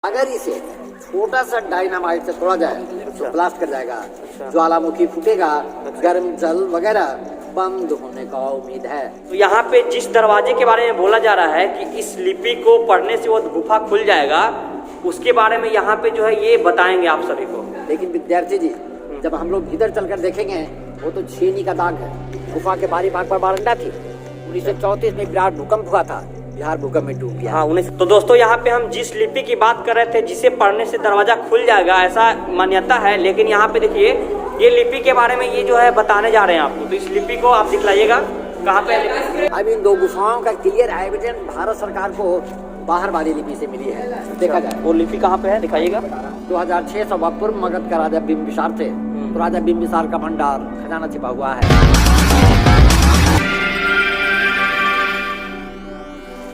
अगर इसे छोटा सा डायनामाइट से तोड़ा जाए तो ब्लास्ट कर जाएगा, ज्वालामुखी फूटेगा, गर्म जल वगैरह बंद होने का उम्मीद है। तो यहाँ पे जिस दरवाजे के बारे में बोला जा रहा है कि इस लिपि को पढ़ने से वो गुफा खुल जाएगा, उसके बारे में यहाँ पे जो है ये बताएंगे आप सभी को। लेकिन विद्यार्थी जी, जब हम लोग भीतर चलकर देखेंगे वो तो छेनी का दाग है। गुफा के बाहरी भाग पर बारंडा थी। 1934 में विराट भूकंप हुआ था, बिहार भूकंप में डूब गया। हाँ, 19। तो दोस्तों यहाँ पे हम जिस लिपि की बात कर रहे थे जिसे पढ़ने से दरवाजा खुल जाएगा ऐसा मान्यता है, लेकिन यहाँ पे देखिए ये लिपि के बारे में ये जो है बताने जा रहे हैं आपको। तो इस लिपि को आप दिखलाइएगा कहाँ पे है। अब इन दो गुफाओं का क्लियर एविडेंस भारत सरकार को बाहर वाली लिपि से मिली है। देखा जाए वो लिपि कहाँ पे है, दिखाइएगा। 2600 पूर्व मगध का राजा बिंबिसार थे, तो राजा बिंबिसार का भंडार खजाना छिपा हुआ है।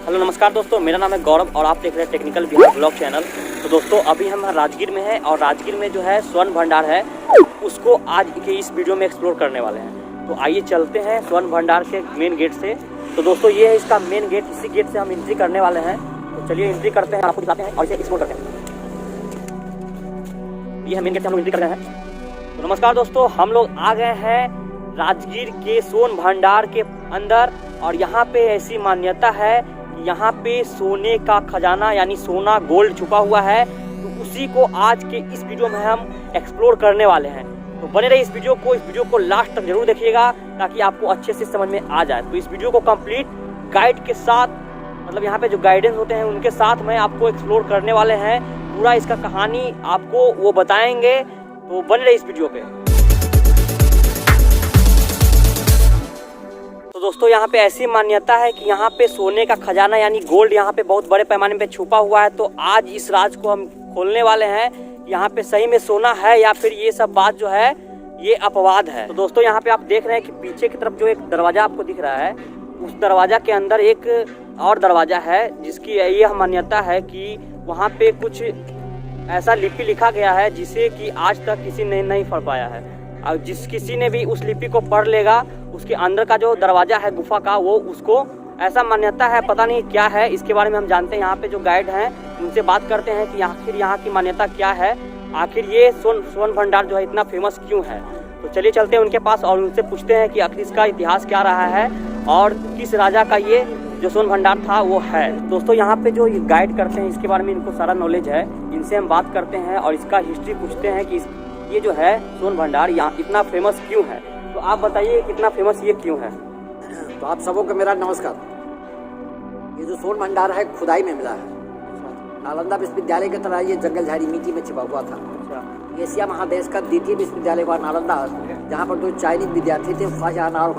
हेलो नमस्कार दोस्तों, मेरा नाम है गौरव और आप देख रहे हैं टेक्निकल बिहार ब्लॉग चैनल। तो दोस्तों अभी हम राजगीर में हैं और राजगीर में जो है स्वर्ण भंडार है उसको आज के इस वीडियो में एक्सप्लोर करने वाले हैं। तो आइए चलते हैं स्वर्ण भंडार के मेन गेट से। तो दोस्तों ये है इसका मेन गेट, इसी गेट से हम एंट्री करने वाले हैं। तो चलिए एंट्री करते हैं, आपको दिखाते हैं और इसे एक्सप्लोर करते हैं। ये है मेन गेट से हम लोग एंट्री कर रहे हैं। तो नमस्कार दोस्तों, हम लोग आ गए हैं राजगीर के स्वर्ण भंडार के अंदर और यहाँ पे ऐसी मान्यता है यहाँ पे सोने का खजाना यानी सोना गोल्ड छुपा हुआ है। तो उसी को आज के इस वीडियो में हम एक्सप्लोर करने वाले हैं। तो बने रहिए इस वीडियो को लास्ट तक जरूर देखिएगा ताकि आपको अच्छे से समझ में आ जाए। तो इस वीडियो को कंप्लीट गाइड के साथ, मतलब यहाँ पे जो गाइडेंस होते हैं उनके साथ में आपको एक्सप्लोर करने वाले हैं। पूरा इसका कहानी आपको वो बताएंगे, तो बने रहिए इस वीडियो पे। तो दोस्तों यहाँ पे ऐसी मान्यता है कि यहाँ पे सोने का खजाना यानी गोल्ड यहाँ पे बहुत बड़े पैमाने पे छुपा हुआ है। तो आज इस राज को हम खोलने वाले हैं। यहाँ पे सही में सोना है या फिर ये सब बात जो है ये अपवाद है। तो दोस्तों यहाँ पे आप देख रहे हैं कि पीछे की तरफ जो एक दरवाजा आपको दिख रहा है, उस दरवाजा के अंदर एक और दरवाजा है जिसकी यह मान्यता है कि वहाँ पे कुछ ऐसा लिपि लिखा गया है जिसे कि आज तक किसी ने नहीं पढ़ पाया है। और जिस किसी ने भी उस लिपि को पढ़ लेगा, उसके अंदर का जो दरवाजा है गुफा का, वो उसको ऐसा मान्यता है, पता नहीं क्या है, इसके बारे में हम जानते हैं। यहाँ पे जो गाइड हैं उनसे बात करते हैं कि आखिर यहाँ की मान्यता क्या है, आखिर ये स्वर्ण भंडार जो है इतना फेमस क्यों है। तो चलिए चलते हैं उनके पास और उनसे पूछते हैं कि आखिर इसका इतिहास क्या रहा है और किस राजा का ये जो स्वर्ण भंडार था वो है। दोस्तों यहाँ पे जो गाइड करते हैं इसके बारे में इनको सारा नॉलेज है, इनसे हम बात करते हैं और इसका हिस्ट्री पूछते हैं कि ये जो है स्वर्ण भंडार यहाँ इतना फेमस क्यों है। तो आप बताइए कितना फेमस ये क्यों है। तो आप सबों को मेरा नमस्कार। ये जो स्वर्ण भंडार है खुदाई में मिला है। नालंदा विश्वविद्यालय की तरह ये जंगल झाड़ी मिट्टी में छिपा हुआ था। एशिया महादेश का द्वितीय विश्वविद्यालय हुआ नालंदा, जहाँ पर दो चाइनीज विद्यार्थी थे, फाहियान और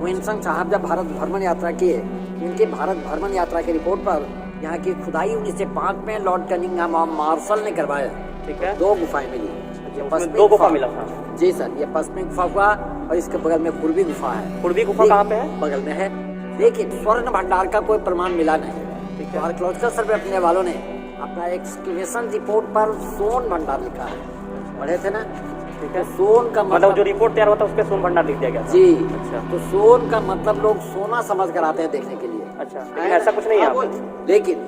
हुएनसंग साहब जब भारत भ्रमण यात्रा किए, उनके भारत भ्रमण यात्रा की रिपोर्ट पर यहाँ की खुदाई 1905 में लॉर्ड कनिंघम और मार्शल ने करवाया। ठीक है, 2 गुफाएं मिली। 2 गुफा मिला था। जी सर, ये पश्चिमी गुफा हुआ और इसके बगल में पूर्वी गुफा है। पूर्वी गुफा कहाँ पे है? बगल में है। लेकिन स्वर्ण भंडार का कोई प्रमाण मिला नहीं। तो आर्कियोलॉजिकल सर्वे अपने वालों ने अपना एक्सकैवेशन रिपोर्ट पर स्वर्ण भंडार लिखा है, पढ़े थे ना। ठीक है, सोन का मतलब जो रिपोर्ट तैयार होता है उसपे स्वर्ण भंडार लिख दिया गया। जी अच्छा। तो सोन का मतलब लोग सोना समझ कर आते हैं देखने के लिए। अच्छा, लेकिन ऐसा कुछ नहीं है। लेकिन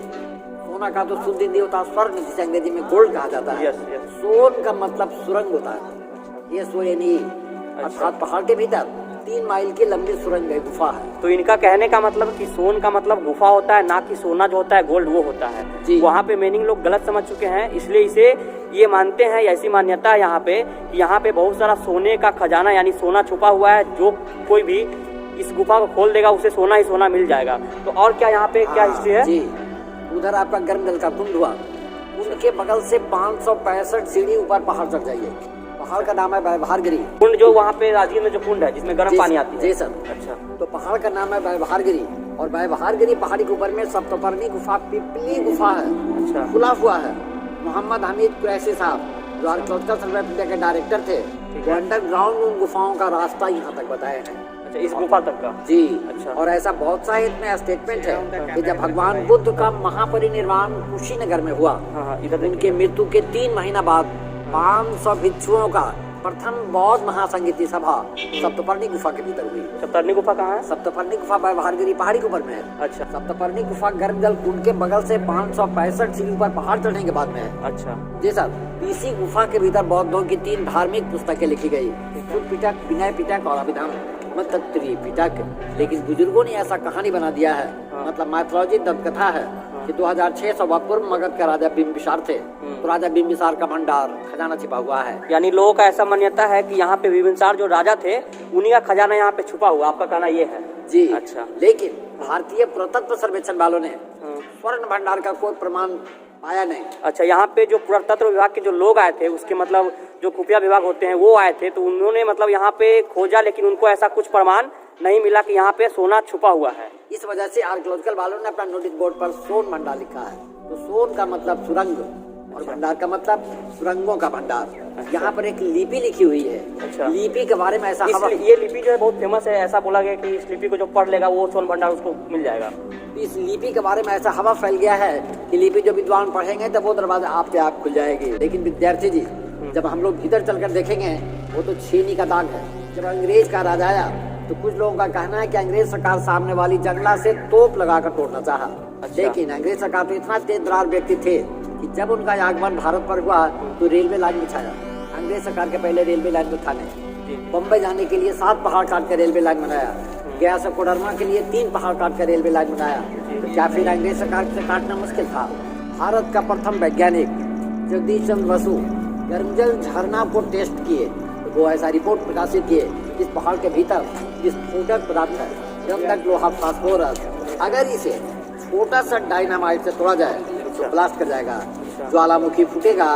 सोना का तो शुद्ध हिंदी होता है स्वर्ण, जिसे अंग्रेजी में गोल्ड कहा जाता है। सोन का मतलब सुरंग होता है। ये सोयनी अर्थात पहाड़ के भीतर 3 माइल की लंबी सुरंग है, गुफा है। तो इनका कहने का मतलब कि सोन का मतलब गुफा होता है, ना कि सोना जो होता है गोल्ड वो होता है। वहाँ पे मीनिंग लोग गलत समझ चुके हैं, इसलिए इसे ये मानते हैं, ऐसी मान्यता है यहाँ पे कि यहाँ पे बहुत सारा सोने का खजाना यानी सोना छुपा हुआ है। जो कोई भी इस गुफा को खोल देगा उसे सोना ही सोना मिल जाएगा। तो और क्या यहाँ पे क्या हिस्ट्री है? जी, उधर आपका गर्म जल का कुंड हुआ, कुंड के बगल से 565 सीढ़ी ऊपर पहाड़ चढ़ जाइए। पहाड़ का नाम है व्यवहारगिरी कुंड, जो वहाँ पे राजगीर में जो कुंड है जिसमें गर्म पानी आती है। जी सर। अच्छा, तो पहाड़ का नाम है व्यवहारगिरी और व्यवहारगिरी पहाड़ी के ऊपर में सप्तपर्णी गुफा, पिपली गुफा है। अच्छा, खुला हुआ है। मोहम्मद हमीद कुरैशी साहब जो आर्कियोलॉजिकल सर्वे ऑफ इंडिया के डायरेक्टर थे, अंडरग्राउंड उन गुफाओं का रास्ता यहाँ तक बताए हैं। अच्छा, इस गुफा तक का? जी अच्छा। और ऐसा बहुत सा इसमें स्टेटमेंट है कि जब भगवान बुद्ध का महापरिनिर्वाण कुशीनगर में हुआ, उनके मृत्यु के 3 महीना बाद 500 भिक्षुओं का प्रथम बौद्ध महासंगीति सभा सप्तपर्णी गुफा के भीतर हुई। सप्तपर्णी गुफा कहाँ है? सप्तपर्णी गुफा भार्गवी पहाड़ी के ऊपर में है। अच्छा। सप्तपर्णी गुफा गर्म जल कुंड के बगल से 565 सीढ़ी ऊपर पहाड़ चढ़ने के बाद में है। अच्छा जी सर। इसी गुफा के भीतर बौद्धों की 3 धार्मिक पुस्तकें लिखी गई, शुद्ध पिटक, विनय पिटक और अभिधान मतत्रि पिटक। लेकिन बुजुर्गों ने ऐसा कहानी बना दिया है, मतलब माइथोलॉजी दंतकथा है कि 2600 पूर्व मगध का राजा बिंबिसार थे, तो राजा बिंबिसार का भंडार खजाना छिपा हुआ है। यानी लोगों का ऐसा मान्यता है कि यहाँ पे बिंबिसार जो राजा थे उन्हीं का खजाना यहाँ पे छुपा हुआ, आपका कहना ये है? जी। अच्छा। लेकिन भारतीय पुरातत्व सर्वेक्षण वालों ने स्वर्ण भंडार का कोई प्रमाण पाया नहीं। अच्छा, यहाँ पे जो पुरातत्व विभाग के जो लोग आए थे, उसके मतलब जो खुफिया विभाग होते हैं वो आए थे, तो उन्होंने मतलब यहाँ पे खोजा, लेकिन उनको ऐसा कुछ प्रमाण नहीं मिला कि यहाँ पे सोना छुपा हुआ है। इस वजह से आर्कियोलॉजिकल वालों ने अपना नोटिस बोर्ड पर सोन भंडार लिखा है। तो सोन का मतलब सुरंग और भंडार का मतलब सुरंगों का भंडार। अच्छा। यहाँ पर एक लिपि लिखी हुई है। अच्छा। लिपि के बारे में ऐसा ये लिपि जो है बहुत फेमस है, ऐसा बोला गया कि इस लिपि को जो पढ़ लेगा वो सोन भंडार उसको मिल जाएगा। इस लिपि के बारे में ऐसा हवा फैल गया है कि लिपि जो विद्वान पढ़ेंगे तो वो दरवाजा आप पे आप खुल जाएगी। लेकिन विद्यार्थी जी, जब हम लोग भीतर चलकर देखेंगे वो तो छेनी का दाग है। जब अंग्रेज का राज आया तो कुछ लोगों का कहना है कि अंग्रेज सरकार सामने वाली जंगला से तोप लगाकर तोड़ना चाहा। अच्छा। लेकिन अंग्रेज सरकार तो इतना तेजदार व्यक्ति थे कि जब उनका आगमन भारत पर हुआ तो रेलवे लाइन बिछाया। अंग्रेज सरकार के पहले रेलवे लाइन तो था नहीं। बम्बई जाने के लिए 7 पहाड़ काट कर रेलवे लाइन बनाया। गया से कोडरमा के लिए 3 पहाड़ काट कर रेलवे लाइन बनाया। तो क्या फिर अंग्रेज सरकार से काटना मुश्किल था? भारत का प्रथम वैज्ञानिक जगदीश चंद्र बसु गर्मजल झरना को टेस्ट किए, वो ऐसा रिपोर्ट प्रकाशित किए, इस पहाड़ के भीतर विस्फोटक पदार्थ है, गंधक, लोहा, फास्फोरस। अगर इसे छोटा सा डायनामाइट से तोड़ा जाए तो ब्लास्ट कर जाएगा, ज्वालामुखी फूटेगा,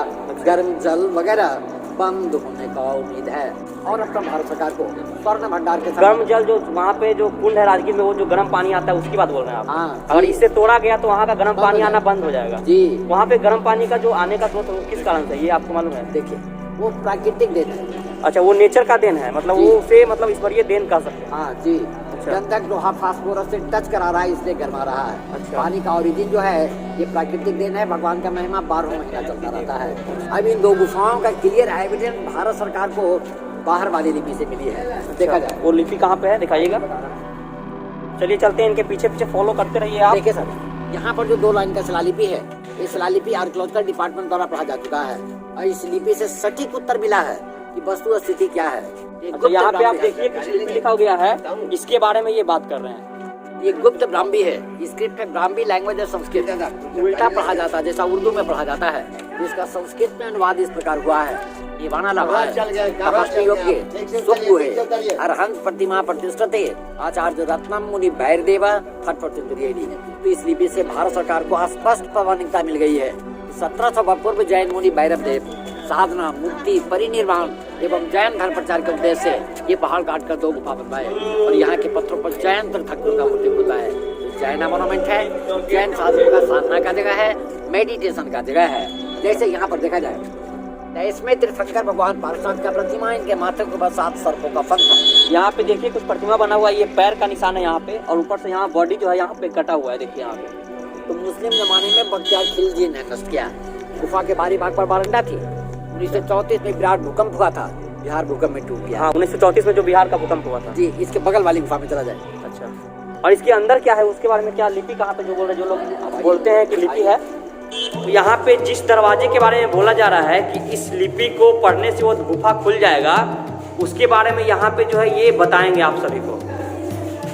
गर्म जल वगैरह बंद होने का उम्मीद है। और अपना भारत सरकार को स्वर्ण भंडार के गर्म जल जो वहाँ पे जो कुंड है राजगीर में, वो जो गर्म पानी आता है उसकी बात बोल रहे हैं आप? हाँ। अगर इससे तोड़ा गया तो वहाँ का गर्म पानी आना बंद हो जाएगा। जी। वहाँ पे गर्म पानी का जो आने का स्रोत किस कारण से, ये आपको मालूम है? देखिए, वो प्राकृतिक देन है। अच्छा, वो नेचर का देन है, मतलब वो उसे मतलब इस पर ये देन कह सकते हैं। हाँ जी। अच्छा। गंधक, लोहा, फास्फोरस से टच करा रहा है, इसलिए गरमा रहा है। अच्छा। पानी का ओरिजिन जो है ये प्राकृतिक देन है। भगवान का महिमा 12 महीना चलता रहता है। अब इन 2 गुफाओं का क्लियर एविडेंस भारत सरकार को बाहर वाली लिपि से मिली है। देखा जाए वो लिपि कहाँ पे है, दिखाइएगा। चलिए चलते हैं, इनके पीछे पीछे फॉलो करते रहिए आप। देखिए सर, यहाँ पर जो 2 लाइन का शिलालिपि है, ये शिलालिपि आर्कियोलॉजिकल डिपार्टमेंट द्वारा पढ़ा जा चुका है और इस लिपि से सटीक उत्तर मिला है कि वस्तु स्थिति क्या है। अच्छा, यहाँ पे आप देखिए कुछ लिपि लिखा गया है, इसके बारे में ये बात कर रहे हैं। ये गुप्त ब्राह्मी है। स्क्रिप्ट में ब्राह्मी लैंग्वेज है, संस्कृत उल्टा पढ़ा जाता है जैसा उर्दू में पढ़ा जाता है। इसका संस्कृत में अनुवाद इस प्रकार हुआ है। ये वाना लगा है योग्य सुब्बु है, अरहंत प्रतिमा प्रतिष्ठते आचार्य रत्नम मुनि भैरदेवा फट तो इस लिपि से भारत सरकार को स्पष्ट प्रमाणिकता मिल गई है। 1700 पूर्व जैन मुनि भैरव देव साधना, मुक्ति, परिनिर्वाण एवं जैन धर्म प्रचार के उद्देश्य से ये पहाड़ काटकर 2 गुफा बनवाए और यहाँ के पत्थरों पर जैन ठाकुर का मूर्ति होता है। जैन मोनूमेंट है, जैन साधुओं का साधना का जगह है, मेडिटेशन का जगह है। जैसे यहाँ पर देखा जाए इसमें तीर्थंकर भगवान पार्श्वनाथ का प्रतिमा, इनके माथे के ऊपर 7 सर्पों का फंदा। यहाँ पे देखिए कुछ प्रतिमा बना हुआ है, ये पैर का निशान है यहाँ पे, और ऊपर से यहाँ बॉडी जो है यहाँ पे कटा हुआ है, देखिए यहाँ पे। तो मुस्लिम जमाने में बख्तियार खिलजी ने नष्ट किया। गुफा के बाहरी भाग पर बारंडा थी। 1934 में विराट भूकंप हुआ था, बिहार भूकंप में टूट गया। हाँ, 1934 में जो बिहार का भूकंप हुआ था। जी, इसके बगल वाली गुफा में चला जाए। अच्छा, और इसके अंदर क्या है, उसके बारे में क्या लिपि कहाँ पे जो बोल रहे, जो लोग बोलते हैं कि लिपि है, तो यहाँ पे जिस दरवाजे के बारे में बोला जा रहा है कि इस लिपि को पढ़ने से वो गुफा खुल जाएगा, उसके बारे में यहाँ पे जो है ये बताएंगे आप सभी को।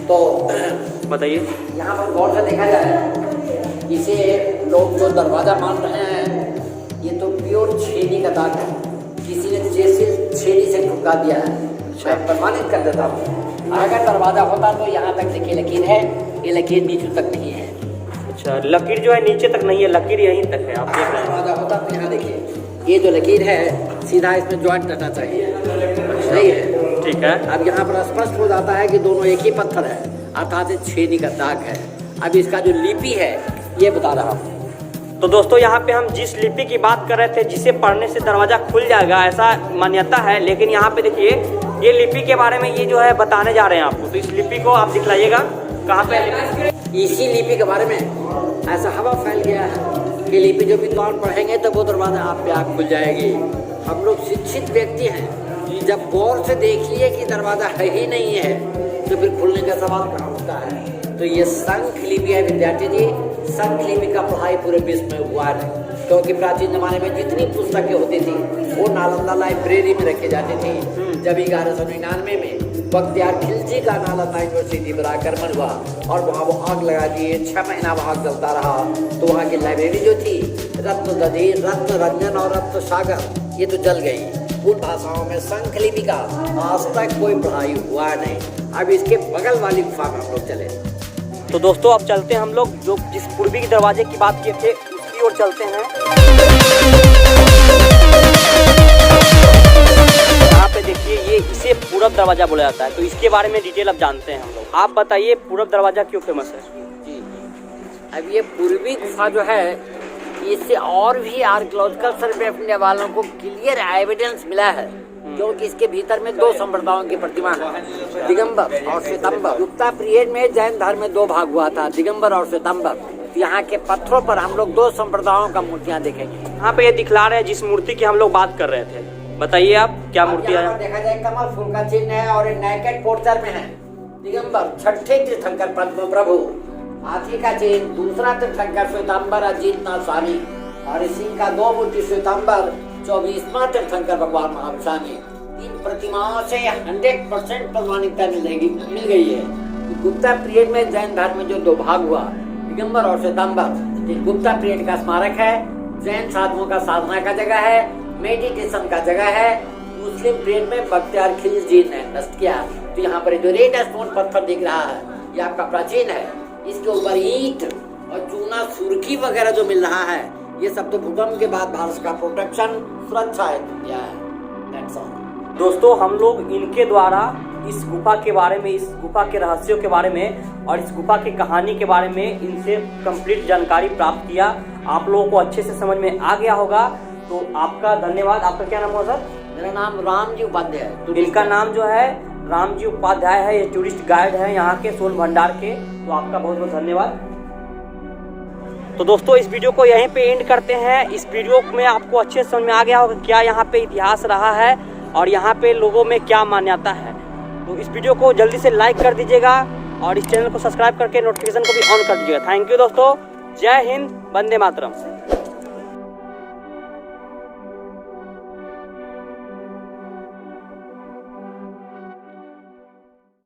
तो बताइए। यहाँ पर गौर से देखा जाए, इसे लोग जो दरवाजा मान रहे हैं ये तो प्योर छेनी का दाग है। किसी ने जैसे छेनी से ठुका दिया है। मैं प्रमाणित कर देता हूँ, अगर दरवाजा होता तो यहाँ तक देखिए लकीर है, ये लकीर नीचे तक नहीं है। अच्छा, लकीर जो है नीचे तक नहीं है, लकीर यहीं तक है, आप देख रहे हैं। दरवाजा होता तो यहाँ देखिए, ये जो लकीर है सीधा इसमें ज्वाइंट रहना चाहिए। सही है, ठीक है। अब यहाँ पर स्पष्ट हो जाता है कि दोनों एक ही पत्थर है, अर्थात छेनी का दाग है। अब इसका जो लिपि है ये बता रहा हूँ। तो दोस्तों, यहाँ पे हम जिस लिपि की बात कर रहे थे, जिसे पढ़ने से दरवाजा खुल जाएगा ऐसा मान्यता है, लेकिन यहाँ पे देखिए ये लिपि के बारे में ये जो है बताने जा रहे हैं आपको। तो इस लिपि को आप दिखलाइएगा, कहाँ पे है? इसी लिपि के बारे में ऐसा हवा फैल गया है कि लिपि जो विद्वान पढ़ेंगे तो वो दरवाजा आप पे आग खुल जाएगी। हम लोग शिक्षित व्यक्ति हैं, जब गौर से देखिए कि दरवाजा है ही नहीं है तो फिर खुलने का सवाल कहाँ उठता है। तो ये शंख लिपि है विद्यार्थी जी, शंख लिपि का पढ़ाई पूरे विश्व में हुआ है, क्योंकि प्राचीन जमाने में जितनी पुस्तकें होती थी वो नालंदा लाइब्रेरी में रखी जाती थी। जब 1199 में बख्तियार खिलजी का नालंदा यूनिवर्सिटी पर आक्रमण हुआ और वहाँ वो आग लगा दिए, 6 महीना वहाँ जलता रहा, तो वहाँ की लाइब्रेरी जो थी रत्न दधि, रत्न रंजन और रत्न सागर ये तो जल गई। उन भाषाओं में शंख लिपि का आज तक कोई पढ़ाई हुआ नहीं। अब इसके बगल वाली गुफा में हम लोग चले। तो दोस्तों अब चलते हैं हम लोग जो जिस पूर्वी के दरवाजे की बात किए थे उसकी ओर चलते हैं। यहाँ पे देखिए ये इसे पूरब दरवाजा बोला जाता है, तो इसके बारे में डिटेल अब जानते हैं हम लोग। आप बताइए पूरब दरवाजा क्यों फेमस है? जी, अब ये पूर्वी गुफा जो है इससे और भी आर्कियोलॉजिकल सर्वे करने वालों को क्लियर एविडेंस मिला है, क्योंकि इसके भीतर में 2 संप्रदायों की प्रतिमा है, दिगंबर और श्वेतांबर। गुप्ता पीरियड में जैन धर्म में 2 भाग हुआ था, दिगंबर और श्वेतांबर। यहाँ के पत्थरों पर हम लोग 2 संप्रदायों का मूर्तियाँ देखेंगे। यहाँ पे ये दिखला रहे हैं जिस मूर्ति की हम लोग बात कर रहे थे, बताइए आप क्या मूर्ति है? देखा जाए कमल फूल का चिन्ह है और नेकेड पोस्टर में है दिगंबर, छठे तीर्थंकर पद्म प्रभु। हाथी का चिन्ह दूसरा तीर्थंकर श्वेतांबर अजीतनाथ स्वामी, और इसी का 2 मूर्ति श्वेतांबर 24वां तीर्थंकर भगवान महाविष्णु। इन प्रतिमाओं से 100% प्रमाणिकता मिल गई है कि गुप्ता पीरियड में जैन धर्म में जो 2 भाग हुआ, दिगंबर और श्वेतांबर, गुप्ता पीरियड का स्मारक है, जैन साधुओं का साधना का जगह है, मेडिटेशन का जगह है। मुस्लिम पीरियड में बख्तियार खिलजी ने नष्ट किया। तो यहाँ पर जो रेड स्टोन पत्थर दिख रहा है ये आपका प्राचीन है, इसके ऊपर ईंट और चूना सुर्खी वगैरह जो मिल रहा है ये सब तो भूकंप के बाद भारत का प्रोटेक्शन सुरक्षा है दिया है। That's all। दोस्तों हम लोग इनके द्वारा इस गुफा के बारे में, इस गुफा के रहस्यों के बारे में और इस गुफा की कहानी के बारे में इनसे कंप्लीट जानकारी प्राप्त किया। आप लोगों को अच्छे से समझ में आ गया होगा, तो आपका धन्यवाद। आपका क्या नाम हुआ सर? मेरा नाम रामजी उपाध्याय है। इनका नाम जो है रामजी उपाध्याय है, ये टूरिस्ट गाइड है यहाँ के सोन भंडार के। तो आपका बहुत बहुत धन्यवाद। तो दोस्तों इस वीडियो को यहीं पे एंड करते हैं। इस वीडियो में आपको अच्छे से समझ में आ गया होगा क्या यहाँ पे इतिहास रहा है और यहाँ पे लोगों में क्या मान्यता है। तो इस वीडियो को जल्दी से लाइक कर दीजिएगा और इस चैनल को सब्सक्राइब करके नोटिफिकेशन को भी ऑन कर दीजिएगा। थैंक यू दोस्तों, जय हिंद, वंदे मातरम।